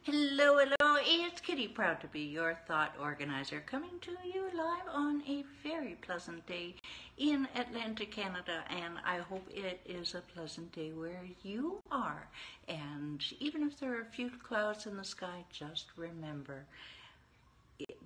Hello, hello, it's Kitti, proud to be your thought organizer, coming to you live on a very pleasant day in Atlanta, Canada, and I hope it is a pleasant day where you are. And even if there are a few clouds in the sky, just remember,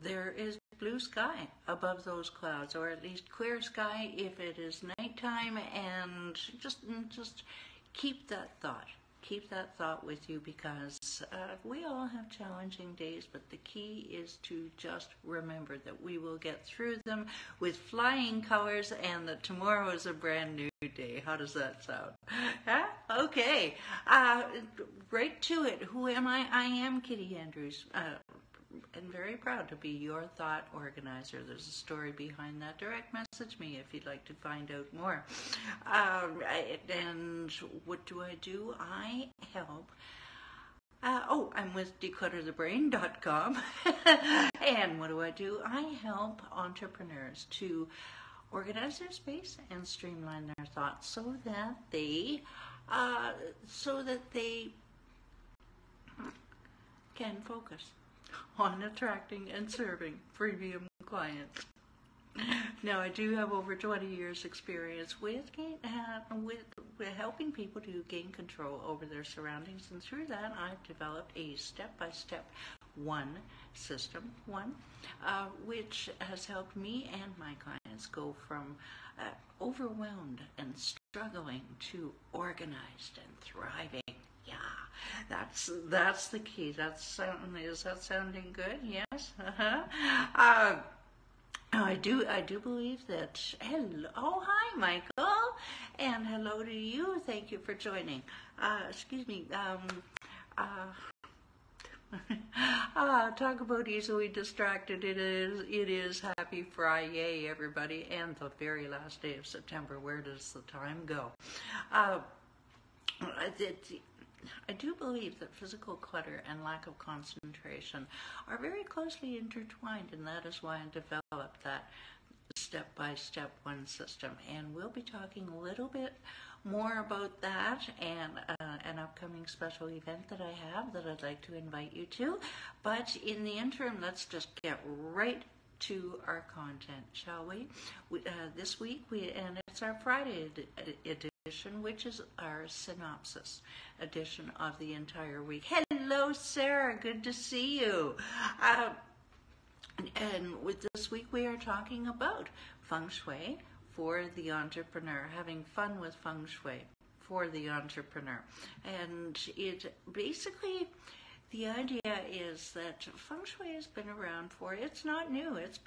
there is blue sky above those clouds, or at least clear sky if it is nighttime, and just keep that thought. Keep that thought with you, because we all have challenging days, but the key is to just remember that we will get through them with flying colors, and that tomorrow is a brand new day. How does that sound? Huh? Okay, right to it. Who am I? I am Kitti Andrews. And very proud to be your thought organizer. There's a story behind that. Direct message me if you'd like to find out more. And what do? I help. I'm with declutterthebrain.com. And what do? I help entrepreneurs to organize their space and streamline their thoughts so that they can focus on attracting and serving premium clients. Now, I do have over 20 years experience with helping people to gain control over their surroundings, and through that I've developed a step-by-step system, which has helped me and my clients go from overwhelmed and struggling to organized and thriving. Yeah, that's the key. Is that sounding good? Yes. I do believe that. Hello, oh hi, Michael, and hello to you. Thank you for joining. Excuse me. Talk about easily distracted. It is Happy Friday, everybody, and the very last day of September. Where does the time go? I do believe that physical clutter and lack of concentration are very closely intertwined, and that is why I developed that step-by-step one system. And we'll be talking a little bit more about that and an upcoming special event that I have that I'd like to invite you to. But in the interim, let's just get right to our content, shall we? This week, and it's our Friday edition, which is our synopsis edition of the entire week. Hello, Sarah. Good to see you. And with this week, we are talking about Feng Shui for the entrepreneur, having fun with Feng Shui for the entrepreneur. And it basically, the idea is that Feng Shui has been around it's not new. It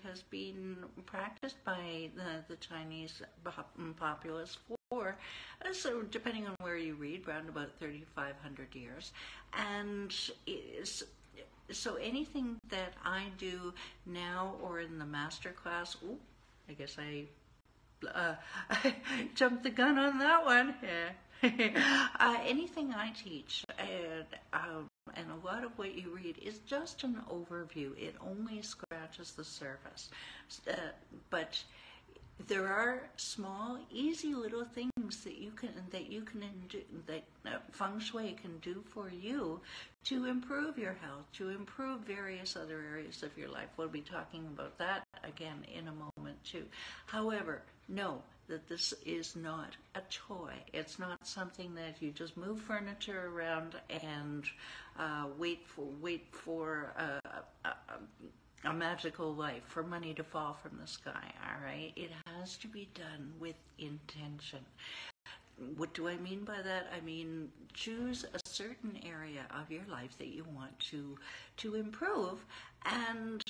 has been practiced by the Chinese populace for, so depending on where you read, around about 3,500 years. And so anything that I do now or in the master class, I guess I jumped the gun on that one. Yeah. Anything I teach and a lot of what you read is just an overview. It only scratches the surface. But there are small, easy little things that you can do, that Feng Shui can do for you to improve your health, to improve various other areas of your life. We'll be talking about that again in a moment too. However, know that this is not a toy. It's not something that you just move furniture around and wait for a magical life, for money to fall from the sky, all right? It has to be done with intention. What do I mean by that? I mean, choose a certain area of your life that you want to improve, and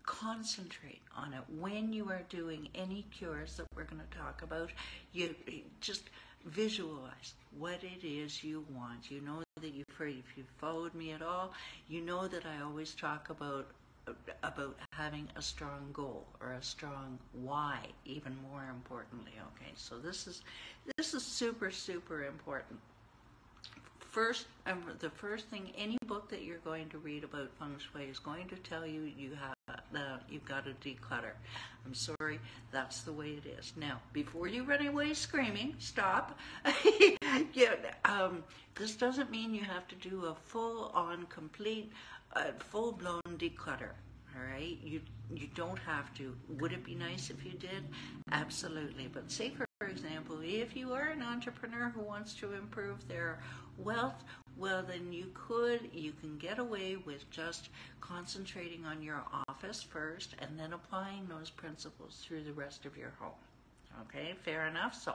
concentrate on it. When you are doing any cures that we're going to talk about, you just visualize what it is you want. You know that if you've followed me at all, you know that I always talk about having a strong goal or a strong why, even more importantly. Okay, so this is super, super important. the first thing, any book that you're going to read about Feng Shui is going to tell you you've got to declutter. I'm sorry, that's the way it is. Now, before you run away screaming, stop. This doesn't mean you have to do a full-on, complete, full-blown declutter. All right, you don't have to. Would it be nice if you did? Absolutely. But say, for example, if you are an entrepreneur who wants to improve their wealth, well, then you can get away with just concentrating on your office first and then applying those principles through the rest of your home. Okay, fair enough. So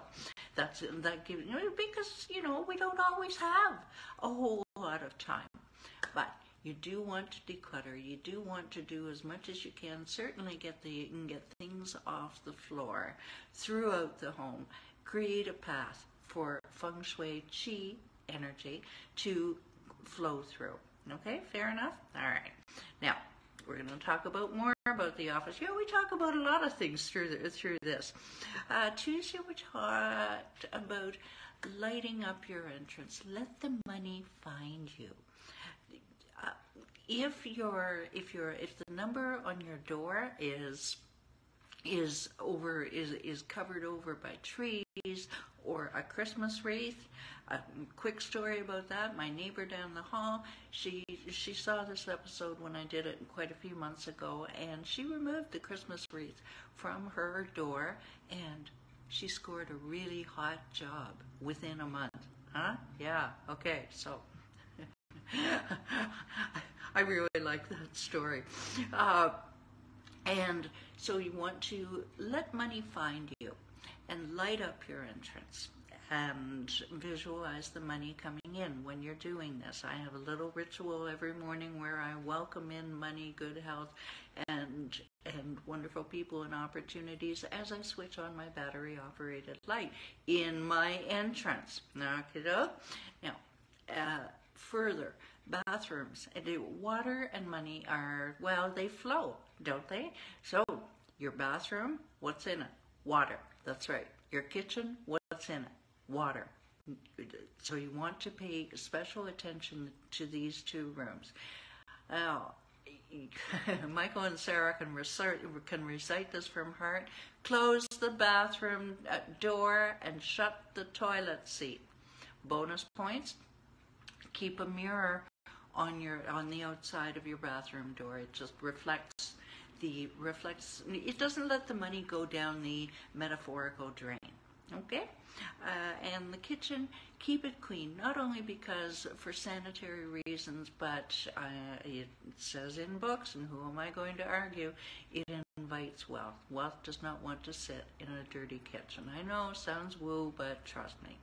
that gives, because we don't always have a whole lot of time, but you do want to declutter. You do want to do as much as you can. Certainly get things off the floor throughout the home. Create a path for Feng Shui Qi energy to flow through. Okay, fair enough? All right. Now, we're going to talk more about the office. We talk about a lot of things through this. Tuesday, we talked about lighting up your entrance. Let the money find you. If the number on your door is covered over by trees or a Christmas wreath, a quick story about that. My neighbor down the hall, she saw this episode when I did it quite a few months ago, and she removed the Christmas wreath from her door, and she scored a really hot job within a month. Huh? Yeah. Okay. So. I really like that story. And so you want to let money find you and light up your entrance and visualize the money coming in when you're doing this. I have a little ritual every morning where I welcome in money, good health, and wonderful people and opportunities as I switch on my battery-operated light in my entrance. Now, further, bathrooms, water and money they flow, don't they? So, your bathroom, what's in it? Water. That's right. Your kitchen, what's in it? Water. So you want to pay special attention to these two rooms. Now, Michael and Sarah can recite this from heart. Close the bathroom door and shut the toilet seat. Bonus points. Keep a mirror on the outside of your bathroom door. It just reflects. It doesn't let the money go down the metaphorical drain. Okay, and the kitchen, keep it clean. Not only because for sanitary reasons, but it says in books, and who am I going to argue? It invites wealth. Wealth does not want to sit in a dirty kitchen. I know, sounds woo, but trust me.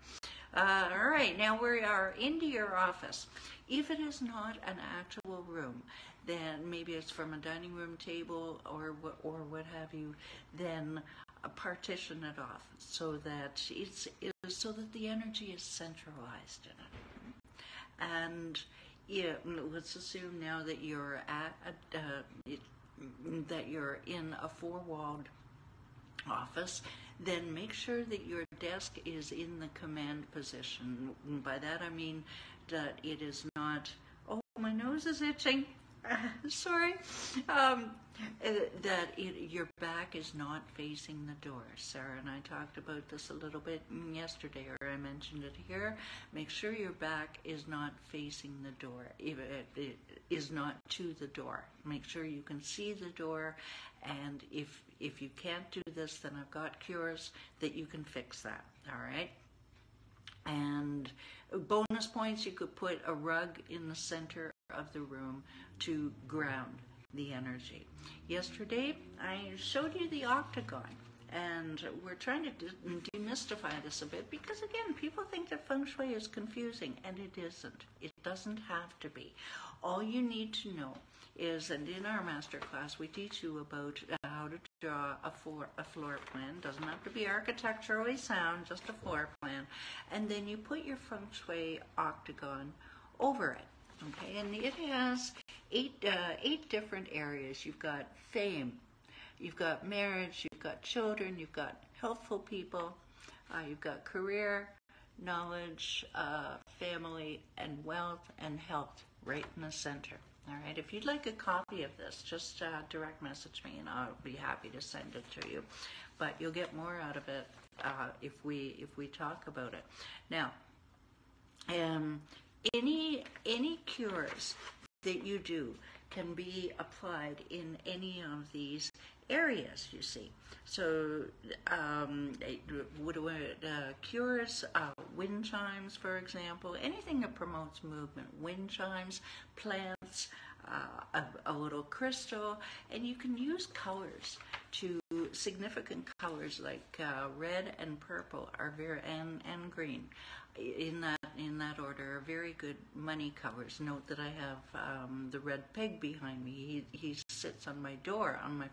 All right, now we are into your office. If it is not an actual room, then maybe it's from a dining room table or what have you, then partition it off so that the energy is centralized in it. And let's assume now that you're in a four-walled office, then make sure that your desk is in the command position. By that I mean that it is not, oh, my nose is itching, sorry, your back is not facing the door. Sarah and I talked about this a little bit yesterday, or I mentioned it here. Make sure your back is not facing the door, it is not to the door. Make sure you can see the door, and if you can't do this, then I've got cures that you can fix that, all right? And bonus points, you could put a rug in the center of the room to ground the energy. Yesterday, I showed you the Octagon, and we're trying to demystify this a bit because, again, people think that Feng Shui is confusing, and it isn't. It doesn't have to be. All you need to know is, and in our master class, we teach you about how to draw a floor plan. Doesn't have to be architecturally sound, just a floor plan. And then you put your Feng Shui Octagon over it. Okay, and it has eight different areas. You've got fame, you've got marriage, you've got children, you've got helpful people, you've got career, knowledge, family, and wealth and health right in the center. All right, if you'd like a copy of this, just direct message me and I'll be happy to send it to you. But you'll get more out of it if we talk about it. Now, any cures that you do can be applied in any of these areas, you see. So cures, wind chimes, for example, anything that promotes movement, wind chimes, plants, a little crystal, and you can use colors to significant colors like red and purple are very and green in that order are very good money colors. Note that I have the red pig behind me. He sits on my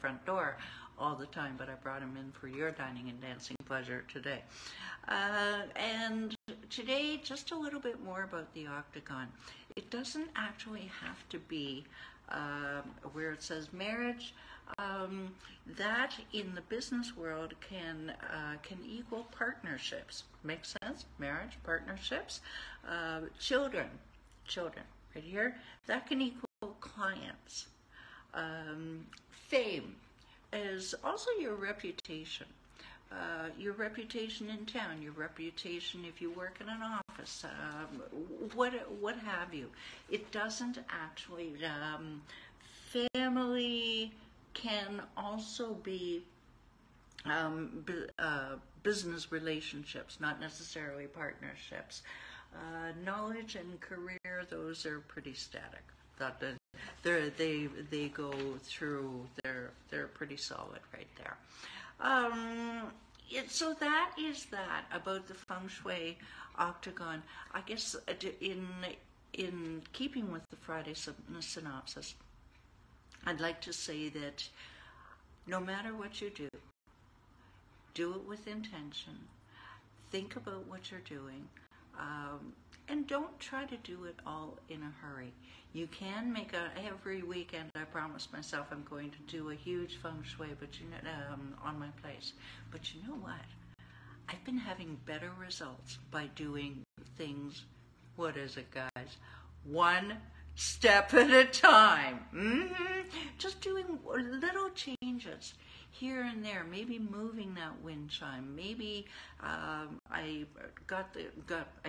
front door all the time, but I brought him in for your dining and dancing pleasure today. And today, just a little bit more about the Octagon. It doesn't actually have to be where it says marriage. That in the business world can equal partnerships. Makes sense? Marriage, partnerships, children, right here. That can equal clients. Fame is also your reputation. Your reputation in town, your reputation if you work in an office, what have you. It doesn't actually, family can also be business relationships, not necessarily partnerships. Knowledge and career, those are pretty static. They go through, they're pretty solid right there. So that is that about the Feng Shui Octagon. I guess in keeping with the Friday synopsis, I'd like to say that no matter what you do it with intention. Think about what you're doing. And don't try to do it all in a hurry. You can make every weekend, I promise myself I'm going to do a huge Feng Shui on my place. But you know what? I've been having better results by doing things, what is it, guys? One step at a time. Just doing little changes here and there. Maybe moving that wind chime. Maybe I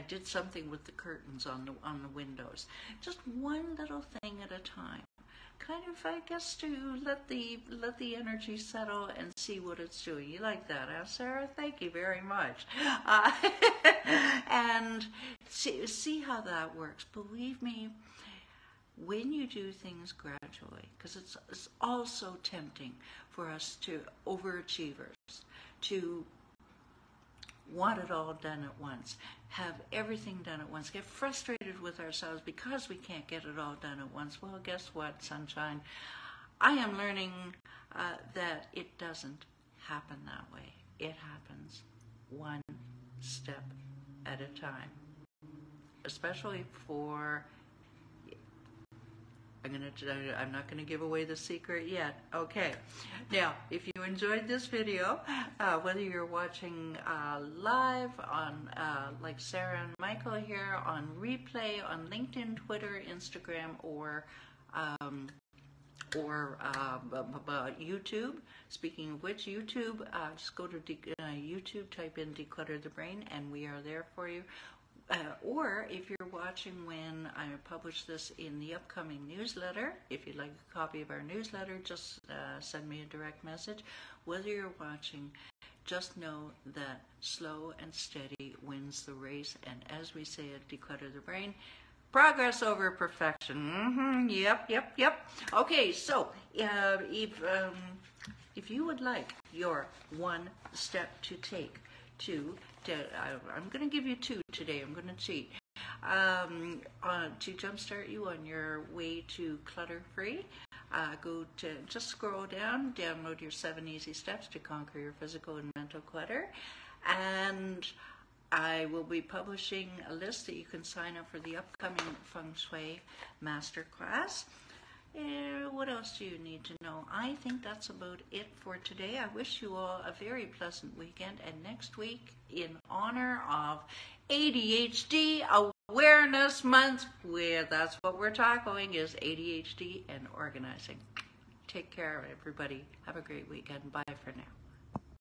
did something with the curtains on the windows. Just one little thing at a time. Kind of, I guess, to let the energy settle and see what it's doing. You like that, huh, Sarah? Thank you very much. And see how that works. Believe me, when you do things gradually, because it's also tempting for us to overachievers, to want it all done at once, have everything done at once, get frustrated with ourselves because we can't get it all done at once. Well, guess what, sunshine? I am learning that it doesn't happen that way. It happens one step at a time, especially for I'm not going to give away the secret yet. Okay. Now, if you enjoyed this video, whether you're watching live on, like Sarah and Michael here, on replay, on LinkedIn, Twitter, Instagram, or YouTube. Speaking of which, YouTube, just go to YouTube, type in Declutter the Brain, and we are there for you. Or if you're watching when I publish this in the upcoming newsletter, if you'd like a copy of our newsletter, just send me a direct message. Whether you're watching, just know that slow and steady wins the race. And as we say at Declutter the Brain, progress over perfection. Yep. Okay, so if you would like your one step to take I'm going to give you two today. I'm going to cheat. To jumpstart you on your way to clutter-free, just scroll down, download your 7 easy steps to conquer your physical and mental clutter, and I will be publishing a list that you can sign up for the upcoming Feng Shui Masterclass. What else do you need to know? I think that's about it for today. I wish you all a very pleasant weekend. And next week, in honor of ADHD Awareness Month, that's what we're tackling, is ADHD and organizing. Take care, everybody. Have a great weekend. Bye.